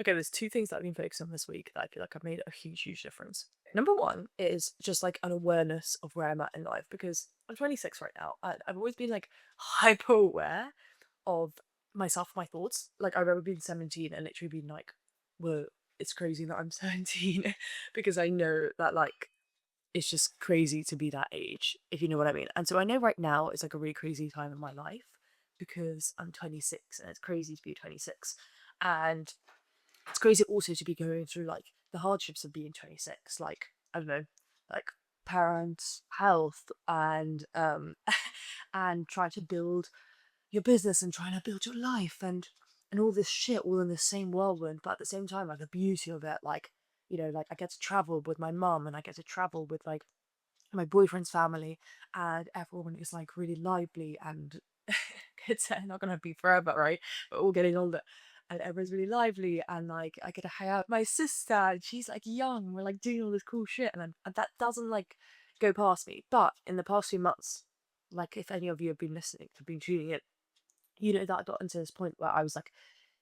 Okay, there's two things that I've been focused on this week that I feel like I've made a huge, huge difference. Number one is just like an awareness of where I'm at in life because I'm 26 right now. And I've always been like hyper aware of myself, my thoughts. Like I remember being 17 and literally being like, whoa, it's crazy that I'm 17 because I know that like it's just crazy to be that age, if you know what I mean. And so I know right now it's like a really crazy time in my life because I'm 26 and it's crazy to be 26. And it's crazy also to be going through like the hardships of being 26, like I don't know, like parents, health, and and trying to build your business and trying to build your life and all this shit all in the same whirlwind, but at the same time like the beauty of it, like like I get to travel with my mum and I get to travel with like my boyfriend's family and everyone is like really lively and kids are not gonna be forever, right? But all getting older and everyone's really lively and like I get to hang out with my sister and she's like young, we're like doing all this cool shit and that doesn't like go past me. But in the past few months, like if any of you have been listening, have been tuning in, you know that I got into this point where I was like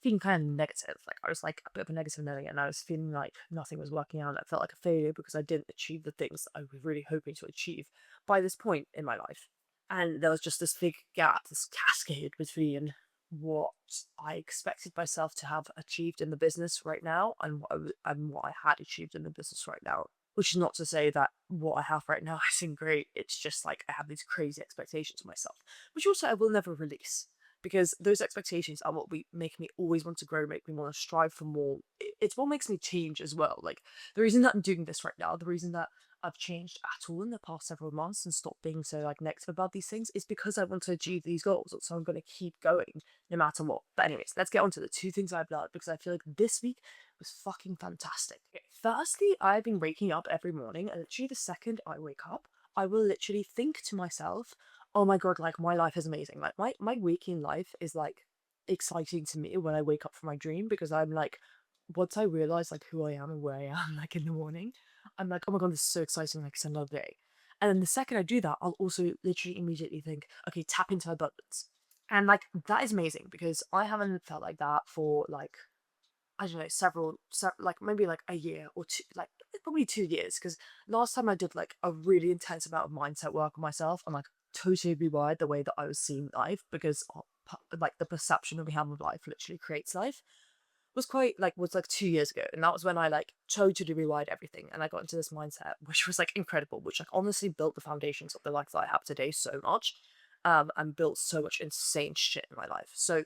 feeling kind of negative. Like I was like a bit of a negative Nelly and I was feeling like nothing was working out. I felt like a failure because I didn't achieve the things I was really hoping to achieve by this point in my life. And there was just this big gap, this cascade between what I expected myself to have achieved in the business right now and what I had achieved in the business right now. Which is not to say that what I have right now isn't great. It's just like I have these crazy expectations of myself, which also I will never release because those expectations are what we make me always want to grow, make me want to strive for more. It's what makes me change as well. Like the reason that I'm doing this right now, the reason that I've changed at all in the past several months and stopped being so like negative about these things is because I want to achieve these goals. So I'm going to keep going no matter what. But anyways, let's get on to the two things I've learned because I feel like this week was fucking fantastic. Okay, firstly, I've been waking up every morning and literally the second I wake up, I will literally think to myself, oh my god, like my life is amazing. Like my waking life is like exciting to me when I wake up from my dream because I'm like, once I realize like who I am and where I am like in the morning, I'm like, oh my god, this is so exciting, like it's another day. And then the second I do that, I'll also literally immediately think, okay, tap into abundance. And like that is amazing because I haven't felt like that for like I don't know, like maybe like a year or two, like probably 2 years. Because last time I did like a really intense amount of mindset work on myself and like totally rewired the way that I was seeing life because like the perception that we have of life literally creates life was like 2 years ago. And that was when I like totally rewired everything and I got into this mindset, which was like incredible, which like honestly built the foundations of the life that I have today so much. And built so much insane shit in my life. So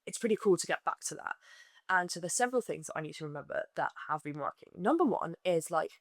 it's pretty cool to get back to that. And so there's several things that I need to remember that have been working. Number one is like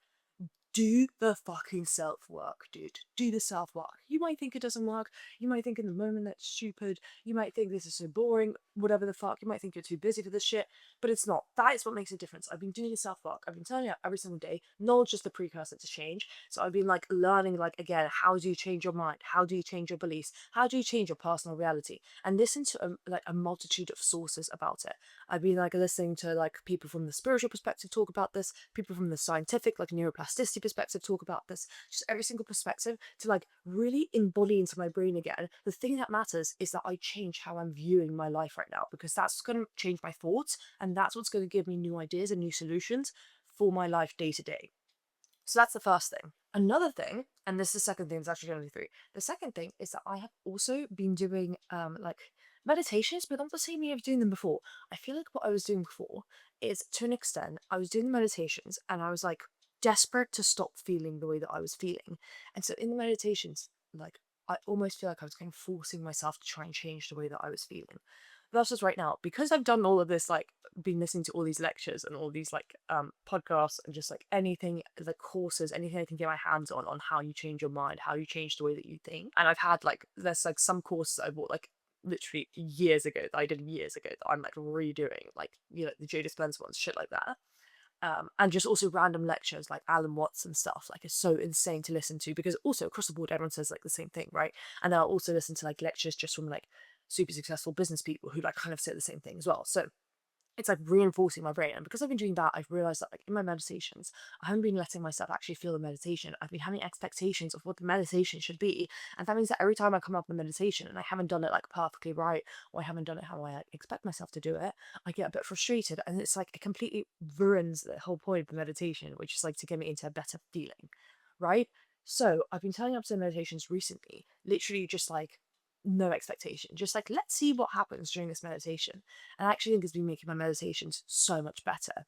do the fucking self work, dude. Do the self work. You might think it doesn't work. You might think in the moment that's stupid. You might think this is so boring, whatever the fuck. You might think you're too busy for this shit, but it's not. That is what makes a difference. I've been doing the self work. I've been telling you every single day. Knowledge is the precursor to change. So I've been like learning, like, again, how do you change your mind? How do you change your beliefs? How do you change your personal reality? And listen to like a multitude of sources about it. I've been like listening to like people from the spiritual perspective talk about this, people from the scientific, like neuroplasticity perspective talk about this, just every single perspective to like really embody into my brain again. The thing that matters is that I change how I'm viewing my life right now because that's going to change my thoughts and that's what's going to give me new ideas and new solutions for my life day to day. So that's the first thing. Another thing, and this is the second thing, it's actually only three. The second thing is that I have also been doing like meditations, but not the same way I was doing them before. I feel like what I was doing before is to an extent, I was doing the meditations and I was like desperate to stop feeling the way that I was feeling. And so in the meditations, like I almost feel like I was kind of forcing myself to try and change the way that I was feeling. Versus right now, because I've done all of this, like been listening to all these lectures and all these like podcasts and just like anything, the courses, anything I can get my hands on how you change your mind, how you change the way that you think. And I've had like there's like some courses I bought like literally years ago that I did years ago that I'm like redoing, like the Joe Dispenza ones, shit like that. And just also random lectures like Alan Watts and stuff, like it's so insane to listen to because also across the board everyone says like the same thing, right? And I'll also listen to like lectures just from like super successful business people who like kind of say the same thing as well. So it's like reinforcing my brain. And because I've been doing that, I've realized that like in my meditations, I haven't been letting myself actually feel the meditation. I've been having expectations of what the meditation should be. And that means that every time I come up with meditation and I haven't done it like perfectly right, or I haven't done it how I like, expect myself to do it, I get a bit frustrated. And it's like it completely ruins the whole point of the meditation, which is like to get me into a better feeling. Right? So I've been turning up to the meditations recently, literally just like no expectation. Just like, let's see what happens during this meditation. And I actually think it's been making my meditations so much better.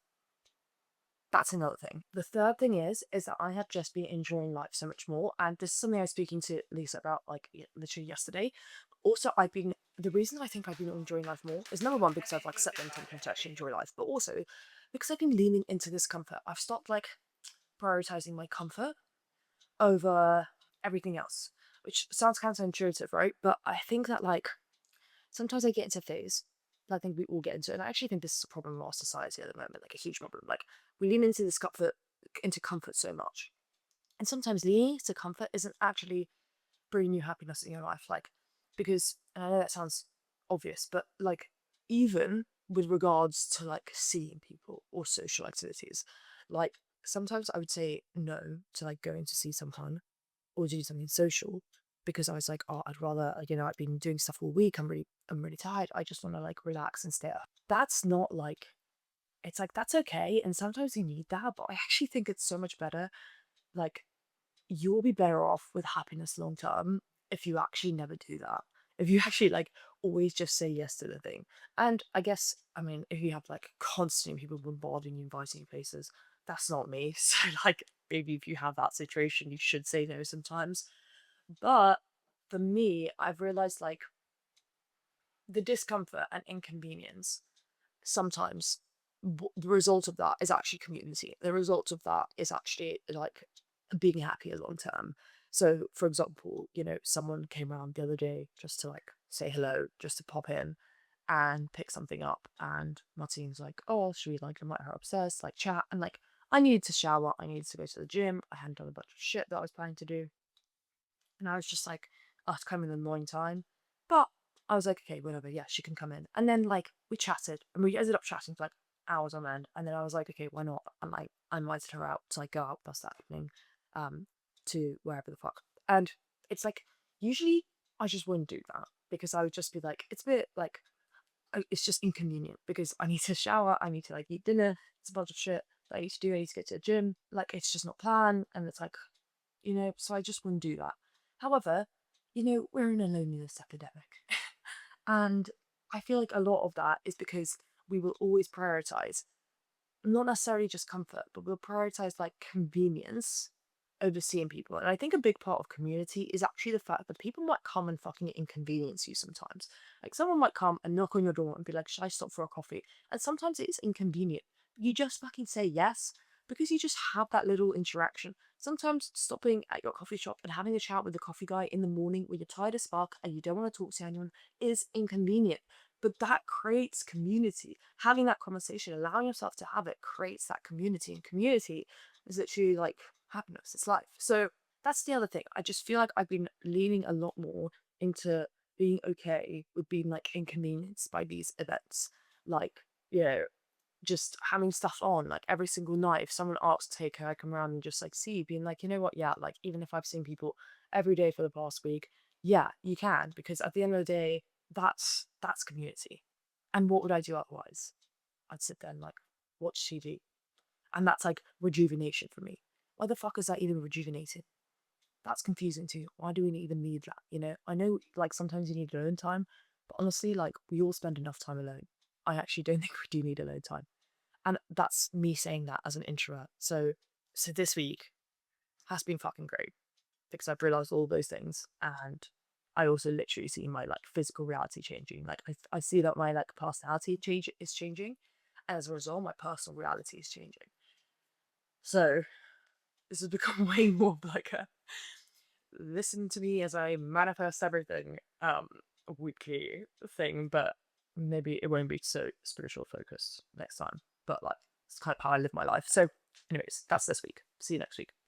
That's another thing. The third thing is that I have just been enjoying life so much more. And this is something I was speaking to Lisa about like literally yesterday. Also, the reason I think I've been enjoying life more is number one, because I've like set the intention to actually enjoy life, but also because I've been leaning into this comfort. I've stopped like prioritizing my comfort over everything else, which sounds counterintuitive, right? But I think that like sometimes I get into a phase that I think we all get into, and I actually think this is a problem in our society at the moment, like a huge problem. Like we lean into this comfort so much, and sometimes leaning into comfort isn't actually bringing you happiness in your life. Like because, and I know that sounds obvious, but like even with regards to like seeing people or social activities, like sometimes I would say no to like going to see someone or do something social because I was like, oh, I'd rather, I've been doing stuff all week. I'm really tired. I just want to like relax and stay up. That's not like, it's like, that's okay. And sometimes you need that, but I actually think it's so much better. Like, you'll be better off with happiness long term if you actually never do that. If you actually like always just say yes to the thing. And I guess, I mean, if you have like constant people bombarding you, inviting you places, that's not me. So like maybe if you have that situation, you should say no sometimes. But for me, I've realized like the discomfort and inconvenience sometimes the result of that is actually community. The result of that is actually like being happier long term. So, for example, someone came around the other day just to like say hello, just to pop in and pick something up. And Martine's like, "Oh, should we like invite her upstairs, like chat?" And like, I needed to shower, I needed to go to the gym, I hadn't done a bunch of shit that I was planning to do. And I was just like, oh, to come in the morning time. But I was like, okay, whatever, yeah, she can come in. And then like we chatted and we ended up chatting for like hours on end. And then I was like, okay, why not? And like I invited her out to like go out with us that evening, um, to wherever the fuck. And it's like usually I just wouldn't do that because I would just be like, it's a bit like it's just inconvenient because I need to shower, I need to like eat dinner, it's a bunch of shit that I need to do, I need to get to the gym, like it's just not planned and it's like so I just wouldn't do that. However, we're in a loneliness epidemic. And I feel like a lot of that is because we will always prioritize not necessarily just comfort, but we'll prioritize like convenience over seeing people. And I think a big part of community is actually the fact that people might come and fucking inconvenience you sometimes. Like someone might come and knock on your door and be like, should I stop for a coffee? And sometimes it is inconvenient. You just fucking say yes because you just have that little interaction. Sometimes stopping at your coffee shop and having a chat with the coffee guy in the morning when you're tired as fuck and you don't want to talk to anyone is inconvenient. But that creates community. Having that conversation, allowing yourself to have it, creates that community. And community is literally like happiness, it's life. So that's the other thing. I just feel like I've been leaning a lot more into being okay with being like inconvenienced by these events. Like, you know, just having stuff on like every single night. If someone asks to take her, I come around and just like see, being like, you know what, yeah, like even if I've seen people every day for the past week, yeah, you can, because at the end of the day, that's community. And what would I do otherwise? I'd sit there and like watch TV. And that's like rejuvenation for me. Why the fuck is that even rejuvenating? That's confusing too. Why do we even need that? I know like sometimes you need alone time, but honestly, like we all spend enough time alone. I actually don't think we do need alone time. And that's me saying that as an introvert. So this week has been fucking great because I've realized all those things, and I also literally see my like physical reality changing. Like I see that my like personality change is changing, and as a result, my personal reality is changing. So this has become way more of like a listen to me as I manifest everything weekly thing, but maybe it won't be so spiritual focused next time. But like it's kind of how I live my life. So anyways, that's this week. See you next week.